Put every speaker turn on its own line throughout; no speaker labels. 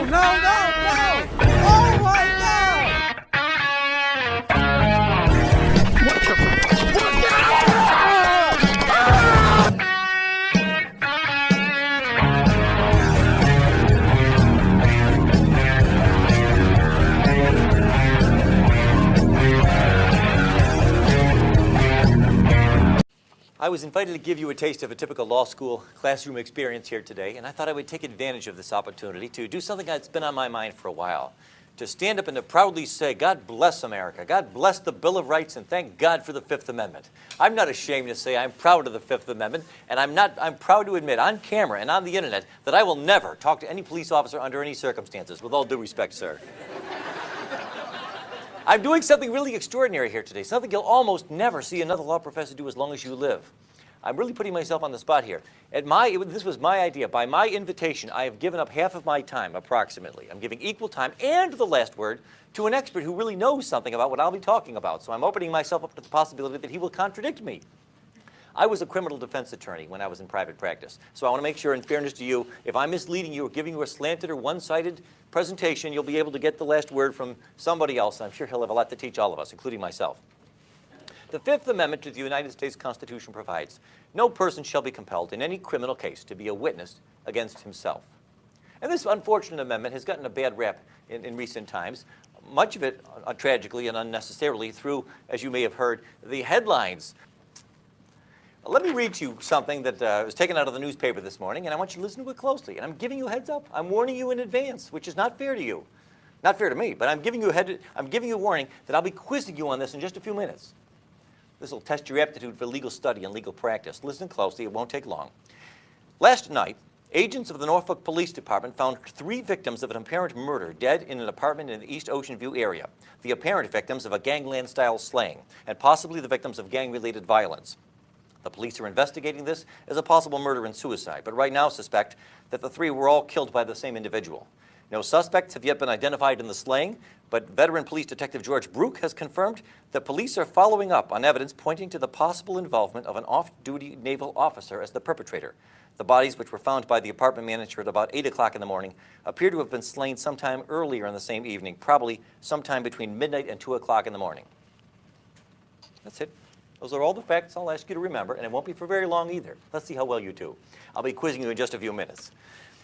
no, no! Oh my God!
I was invited to give you a taste of a typical law school classroom experience here today, and I thought I would take advantage of this opportunity to do something that's been on my mind for a while. To stand up and to proudly say, God bless America, God bless the Bill of Rights, and thank God for the Fifth Amendment. I'm not ashamed to say I'm proud of the Fifth Amendment, and I'm proud to admit on camera and on the internet that I will never talk to any police officer under any circumstances, with all due respect, sir. I'm doing something really extraordinary here today, something you'll almost never see another law professor do as long as you live. I'm really putting myself on the spot here. This was my idea. By my invitation, I have given up half of my time, approximately. I'm giving equal time and the last word to an expert who really knows something about what I'll be talking about. So I'm opening myself up to the possibility that he will contradict me. I was a criminal defense attorney when I was in private practice. So I want to make sure, in fairness to you, if I'm misleading you or giving you a slanted or one-sided presentation, you'll be able to get the last word from somebody else. I'm sure he'll have a lot to teach all of us, including myself. The Fifth Amendment to the United States Constitution provides, no person shall be compelled in any criminal case to be a witness against himself. And this unfortunate amendment has gotten a bad rap in recent times, much of it tragically and unnecessarily through, as you may have heard, the headlines. Let me read you something that was taken out of the newspaper this morning, and I want you to listen to it closely. And I'm giving you a heads up. I'm warning you in advance, which is not fair to you. Not fair to me, but I'm giving you a warning that I'll be quizzing you on this in just a few minutes. This will test your aptitude for legal study and legal practice. Listen closely, it won't take long. Last night, agents of the Norfolk Police Department found 3 victims of an apparent murder dead in an apartment in the East Ocean View area. The apparent victims of a gangland-style slaying, and possibly the victims of gang-related violence. The police are investigating this as a possible murder and suicide, but right now suspect that the 3 were all killed by the same individual. No suspects have yet been identified in the slaying, but veteran police detective George Brook has confirmed that police are following up on evidence pointing to the possible involvement of an off-duty naval officer as the perpetrator. The bodies, which were found by the apartment manager at about 8 o'clock in the morning, appear to have been slain sometime earlier in the same evening, probably sometime between midnight and 2 o'clock in the morning. That's it. Those are all the facts I'll ask you to remember, and it won't be for very long either. Let's see how well you do. I'll be quizzing you in just a few minutes.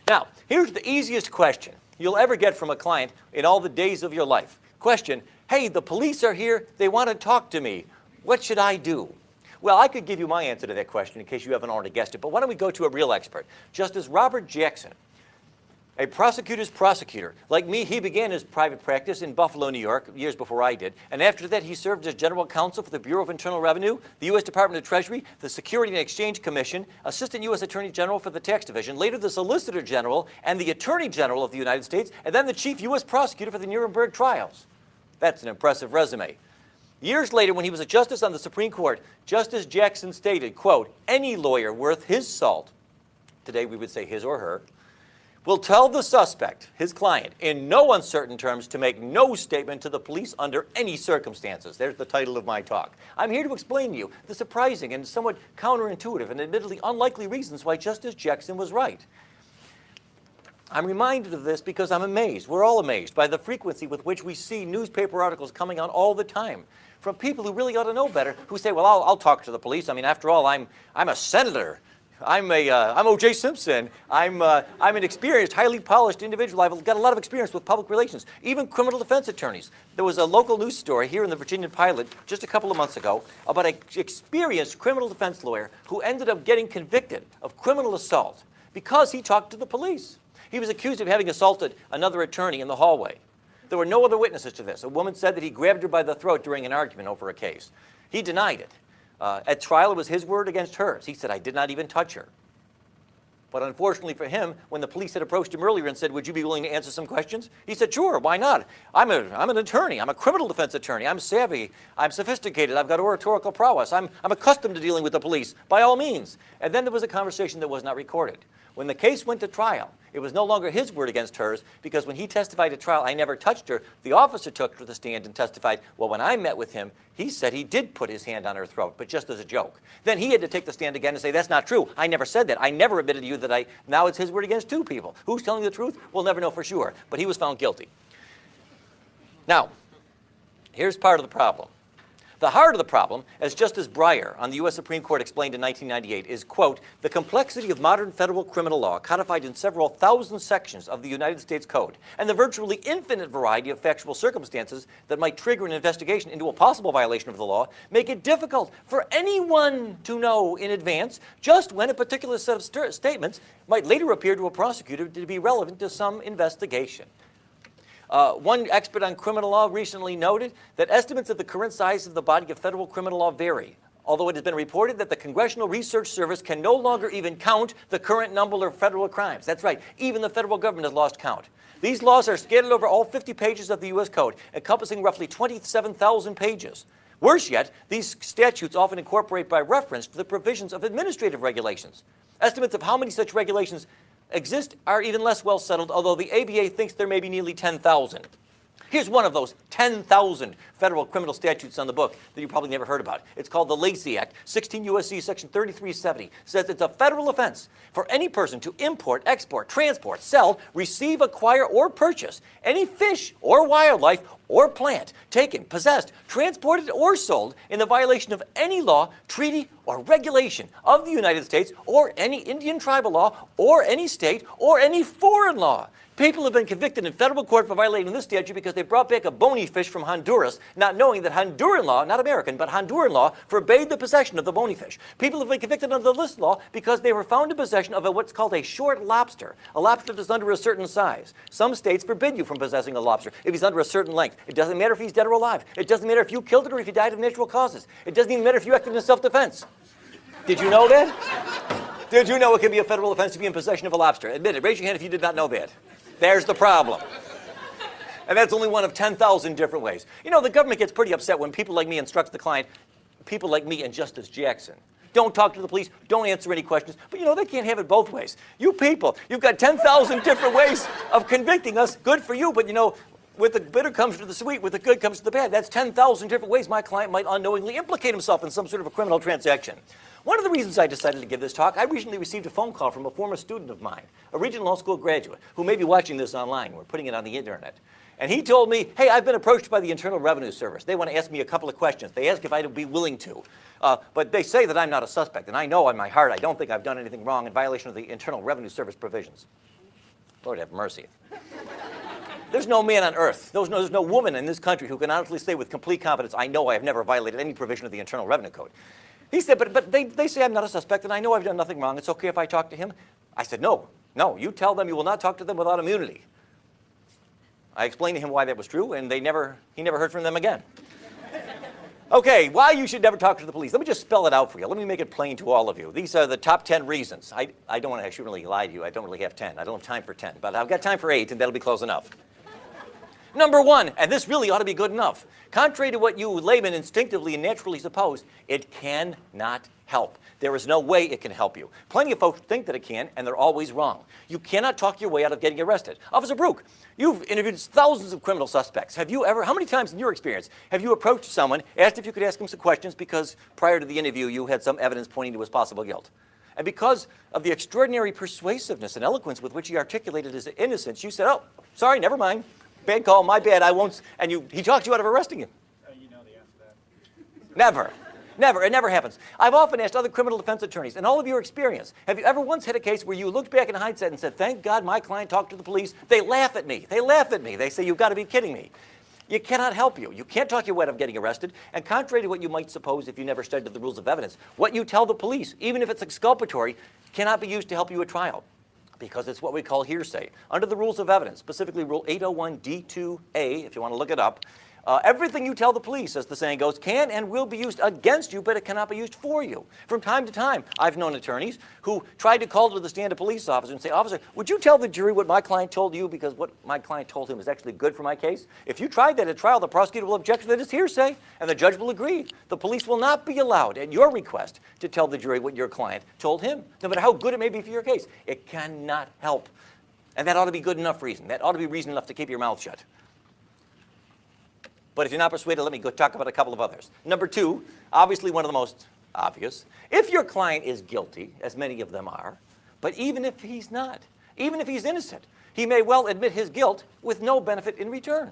Now, here's the easiest question you'll ever get from a client in all the days of your life. Question, hey, the police are here. They want to talk to me. What should I do? Well, I could give you my answer to that question in case you haven't already guessed it, but why don't we go to a real expert. Justice Robert Jackson, a prosecutor's prosecutor. Like me, he began his private practice in Buffalo, New York, years before I did. And after that, he served as general counsel for the Bureau of Internal Revenue, the U.S. Department of Treasury, the Security and Exchange Commission, Assistant U.S. Attorney General for the Tax Division, later the Solicitor General and the Attorney General of the United States, and then the Chief U.S. Prosecutor for the Nuremberg trials. That's an impressive resume. Years later, when he was a justice on the Supreme Court, Justice Jackson stated, quote, any lawyer worth his salt, today we would say his or her, will tell the suspect, his client, in no uncertain terms to make no statement to the police under any circumstances. There's the title of my talk. I'm here to explain to you the surprising and somewhat counterintuitive and admittedly unlikely reasons why Justice Jackson was right. I'm reminded of this because I'm amazed, we're all amazed, by the frequency with which we see newspaper articles coming out all the time from people who really ought to know better, who say, well, I'll talk to the police. I mean, after all, I'm a senator. I'm O.J. Simpson. I'm an experienced, highly polished individual. I've got a lot of experience with public relations, even criminal defense attorneys. There was a local news story here in the Virginia Pilot just a couple of months ago about an experienced criminal defense lawyer who ended up getting convicted of criminal assault because he talked to the police. He was accused of having assaulted another attorney in the hallway. There were no other witnesses to this. A woman said that he grabbed her by the throat during an argument over a case. He denied it. At trial, it was his word against hers. He said, I did not even touch her. But unfortunately for him, when the police had approached him earlier and said, would you be willing to answer some questions? He said, sure, why not? I'm an attorney. I'm a criminal defense attorney. I'm savvy. I'm sophisticated. I've got oratorical prowess. I'm accustomed to dealing with the police, by all means. And then there was a conversation that was not recorded. When the case went to trial, it was no longer his word against hers, because when he testified at trial, I never touched her. The officer took her to the stand and testified, well, when I met with him, he said he did put his hand on her throat, but just as a joke. Then he had to take the stand again and say, that's not true. I never said that. I never admitted to you that I, now it's his word against two people. Who's telling the truth? We'll never know for sure. But he was found guilty. Now, here's part of the problem. The heart of the problem, as Justice Breyer on the U.S. Supreme Court explained in 1998, is, quote, the complexity of modern federal criminal law codified in several thousand sections of the United States Code and the virtually infinite variety of factual circumstances that might trigger an investigation into a possible violation of the law make it difficult for anyone to know in advance just when a particular set of statements might later appear to a prosecutor to be relevant to some investigation. One expert on criminal law recently noted that estimates of the current size of the body of federal criminal law vary, although it has been reported that the Congressional Research Service can no longer even count the current number of federal crimes. That's right, even the federal government has lost count. These laws are scattered over all 50 pages of the U.S. Code, encompassing roughly 27,000 pages. Worse yet, these statutes often incorporate by reference to the provisions of administrative regulations. Estimates of how many such regulations exist are even less well settled, although the ABA thinks there may be nearly 10,000. Here's one of those 10,000 federal criminal statutes on the book that you probably never heard about. It's called the Lacey Act. 16 U.S.C. Section 3370 says it's a federal offense for any person to import, export, transport, sell, receive, acquire, or purchase any fish or wildlife or plant taken, possessed, transported, or sold in the violation of any law, treaty, or regulation of the United States or any Indian tribal law or any state or any foreign law. People have been convicted in federal court for violating this statute because they brought back a bony fish from Honduras, not knowing that Honduran law, not American, but Honduran law, forbade the possession of the bony fish. People have been convicted under this law because they were found in possession of what's called a short lobster, a lobster that's under a certain size. Some states forbid you from possessing a lobster if he's under a certain length. It doesn't matter if he's dead or alive. It doesn't matter if you killed it or if he died of natural causes. It doesn't even matter if you acted in self-defense. Did you know that? Did you know it can be a federal offense to be in possession of a lobster? Admit it. Raise your hand if you did not know that. There's the problem. And that's only one of 10,000 different ways. You know, the government gets pretty upset when people like me instructs the client, people like me and Justice Jackson, don't talk to the police, don't answer any questions. But you know, they can't have it both ways. You people, you've got 10,000 different ways of convicting us. Good for you, but you know, with the bitter comes to the sweet, with the good comes to the bad. That's 10,000 different ways my client might unknowingly implicate himself in some sort of a criminal transaction. One of the reasons I decided to give this talk, I recently received a phone call from a former student of mine, a Regent Law School graduate, who may be watching this online. We're putting it on the internet. And he told me, hey, I've been approached by the Internal Revenue Service. They want to ask me a couple of questions. They ask if I'd be willing to. But they say that I'm not a suspect. And I know in my heart I don't think I've done anything wrong in violation of the Internal Revenue Service provisions. Lord have mercy. There's no man on earth, there's no woman in this country who can honestly say with complete confidence, I know I have never violated any provision of the Internal Revenue Code. He said, but they say I'm not a suspect and I know I've done nothing wrong. It's okay if I talk to him? I said, no, you tell them you will not talk to them without immunity. I explained to him why that was true, and he never heard from them again. Okay, why you should never talk to the police. Let me just spell it out for you. Let me make it plain to all of you. These are the top 10 reasons. I shouldn't really lie to you. I don't really have 10. I don't have time for 10, but I've got time for 8, and that'll be close enough. Number 1, and this really ought to be good enough. Contrary to what you laymen instinctively and naturally suppose, it cannot help. There is no way it can help you. Plenty of folks think that it can, and they're always wrong. You cannot talk your way out of getting arrested. Officer Brook, you've interviewed thousands of criminal suspects. Have you ever, how many times in your experience, have you approached someone, asked if you could ask him some questions because prior to the interview you had some evidence pointing to his possible guilt? And because of the extraordinary persuasiveness and eloquence with which he articulated his innocence, you said, oh, sorry, never mind. Bad call, my bad, I won't. And he talked you out of arresting him.
You know the answer to that.
Never. Never. It never happens. I've often asked other criminal defense attorneys, in all of your experience, have you ever once had a case where you looked back in hindsight and said, thank God my client talked to the police? They laugh at me. They laugh at me. They say, you've got to be kidding me. You cannot help you. You can't talk your way out of getting arrested. And contrary to what you might suppose if you never studied the rules of evidence, what you tell the police, even if it's exculpatory, cannot be used to help you at trial, because it's what we call hearsay. Under the rules of evidence, specifically Rule 801 D2A, if you want to look it up, Everything you tell the police, as the saying goes, can and will be used against you, but it cannot be used for you. From time to time, I've known attorneys who tried to call to the stand a police officer and say, officer, would you tell the jury what my client told you because what my client told him is actually good for my case? If you tried that at trial, the prosecutor will object that it's hearsay, and the judge will agree. The police will not be allowed, at your request, to tell the jury what your client told him, no matter how good it may be for your case. It cannot help. And that ought to be good enough reason. That ought to be reason enough to keep your mouth shut. But if you're not persuaded, let me go talk about a couple of others. Number two, obviously one of the most obvious. If your client is guilty, as many of them are, but even if he's not, even if he's innocent, he may well admit his guilt with no benefit in return.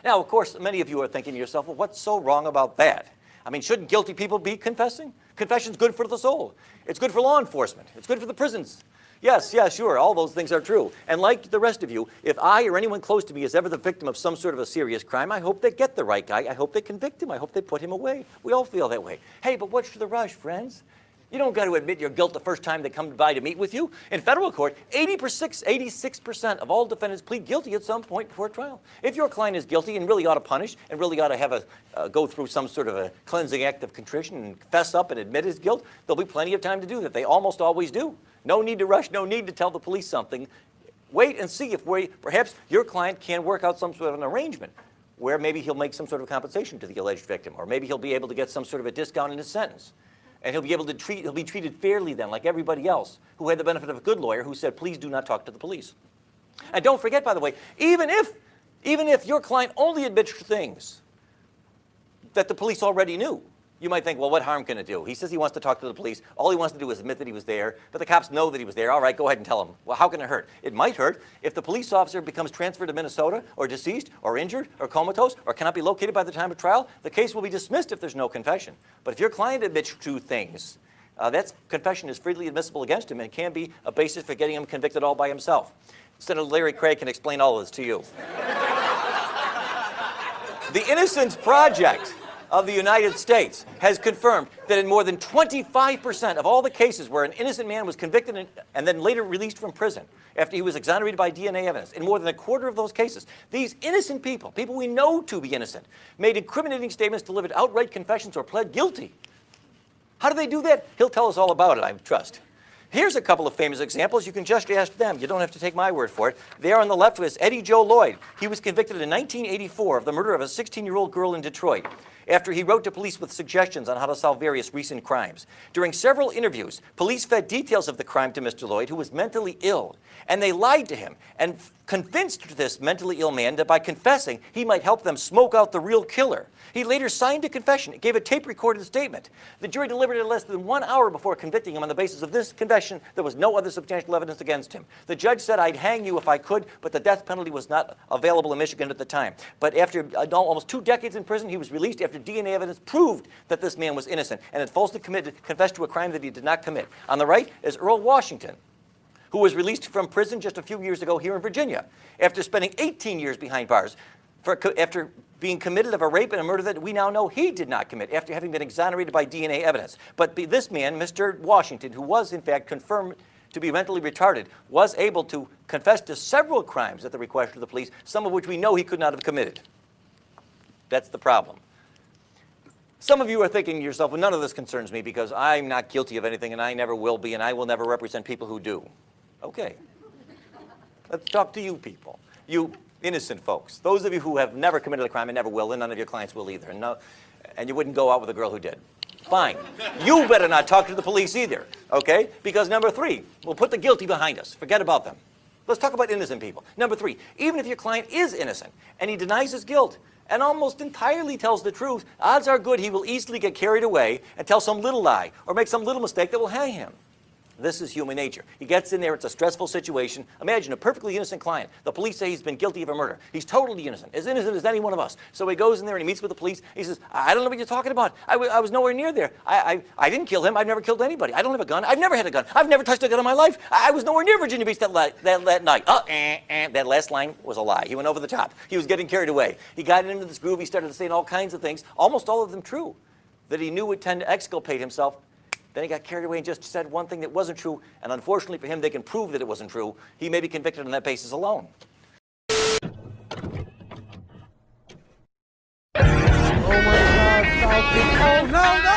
Now, of course, many of you are thinking to yourself, well, what's so wrong about that? I mean, shouldn't guilty people be confessing? Confession's good for the soul. It's good for law enforcement. It's good for the prisons. Yes, sure, all those things are true. And like the rest of you, if I or anyone close to me is ever the victim of some sort of a serious crime, I hope they get the right guy. I hope they convict him. I hope they put him away. We all feel that way. Hey, but what's the rush, friends? You don't got to admit your guilt the first time they come by to meet with you. In federal court, 86% of all defendants plead guilty at some point before trial. If your client is guilty and really ought to punish and really ought to have go through some sort of a cleansing act of contrition and fess up and admit his guilt, there'll be plenty of time to do that. They almost always do. No need to rush, no need to tell the police something. Wait and see if perhaps your client can work out some sort of an arrangement where maybe he'll make some sort of compensation to the alleged victim, or maybe he'll be able to get some sort of a discount in his sentence. And he'll be treated fairly then, like everybody else who had the benefit of a good lawyer who said, please do not talk to the police. And don't forget, by the way, even if your client only admits things that the police already knew, you might think, well, what harm can it do? He says he wants to talk to the police. All he wants to do is admit that he was there, but the cops know that he was there. All right, go ahead and tell him. Well, how can it hurt? It might hurt if the police officer becomes transferred to Minnesota, or deceased, or injured, or comatose, or cannot be located by the time of trial. The case will be dismissed if there's no confession. But if your client admits two things, that confession is freely admissible against him and can be a basis for getting him convicted all by himself. Senator Larry Craig can explain all of this to you. The Innocence Project of the United States has confirmed that in more than 25% of all the cases where an innocent man was convicted and then later released from prison after he was exonerated by DNA evidence, in more than a quarter of those cases, these innocent people we know to be innocent, made incriminating statements, delivered outright confessions, or pled guilty. How do they do that? He'll tell us all about it, I trust. Here's a couple of famous examples. You can just ask them. You don't have to take my word for it. There on the left was Eddie Joe Lloyd. He was convicted in 1984 of the murder of a 16-year-old girl in Detroit after he wrote to police with suggestions on how to solve various recent crimes. During several interviews, police fed details of the crime to Mr. Lloyd, who was mentally ill, and they lied to him and convinced this mentally ill man that by confessing, he might help them smoke out the real killer. He later signed a confession, gave a tape-recorded statement. The jury delivered it less than 1 hour before convicting him on the basis of this confession. There was no other substantial evidence against him. The judge said, I'd hang you if I could, but the death penalty was not available in Michigan at the time. But after almost 2 decades in prison, he was released after DNA evidence proved that this man was innocent and had falsely confessed to a crime that he did not commit. On the right is Earl Washington, who was released from prison just a few years ago here in Virginia after spending 18 years behind bars after being committed of a rape and a murder that we now know he did not commit after having been exonerated by DNA evidence. But this man, Mr. Washington, who was in fact confirmed to be mentally retarded, was able to confess to several crimes at the request of the police, some of which we know he could not have committed. That's the problem. Some of you are thinking to yourself, well, none of this concerns me because I'm not guilty of anything and I never will be and I will never represent people who do. Okay. Let's talk to you people. You innocent folks. Those of you who have never committed a crime and never will, and none of your clients will either. And you wouldn't go out with a girl who did. Fine. You better not talk to the police either, okay? Because number 3, we'll put the guilty behind us. Forget about them. Let's talk about innocent people. Number 3, even if your client is innocent and he denies his guilt and almost entirely tells the truth, odds are good he will easily get carried away and tell some little lie or make some little mistake that will hang him. This is human nature. He gets in there, it's a stressful situation. Imagine a perfectly innocent client. The police say he's been guilty of a murder. He's totally innocent as any one of us. So he goes in there and he meets with the police. He says, I don't know what you're talking about. I was nowhere near there. I didn't kill him. I've never killed anybody. I don't have a gun. I've never had a gun. I've never touched a gun in my life. I was nowhere near Virginia Beach that night. That last line was a lie. He went over the top. He was getting carried away. He got into this groove. He started saying all kinds of things, almost all of them true, that he knew would tend to exculpate himself. Then he got carried away and just said one thing that wasn't true, and unfortunately for him, they can prove that it wasn't true. He may be convicted on that basis alone.
no, no!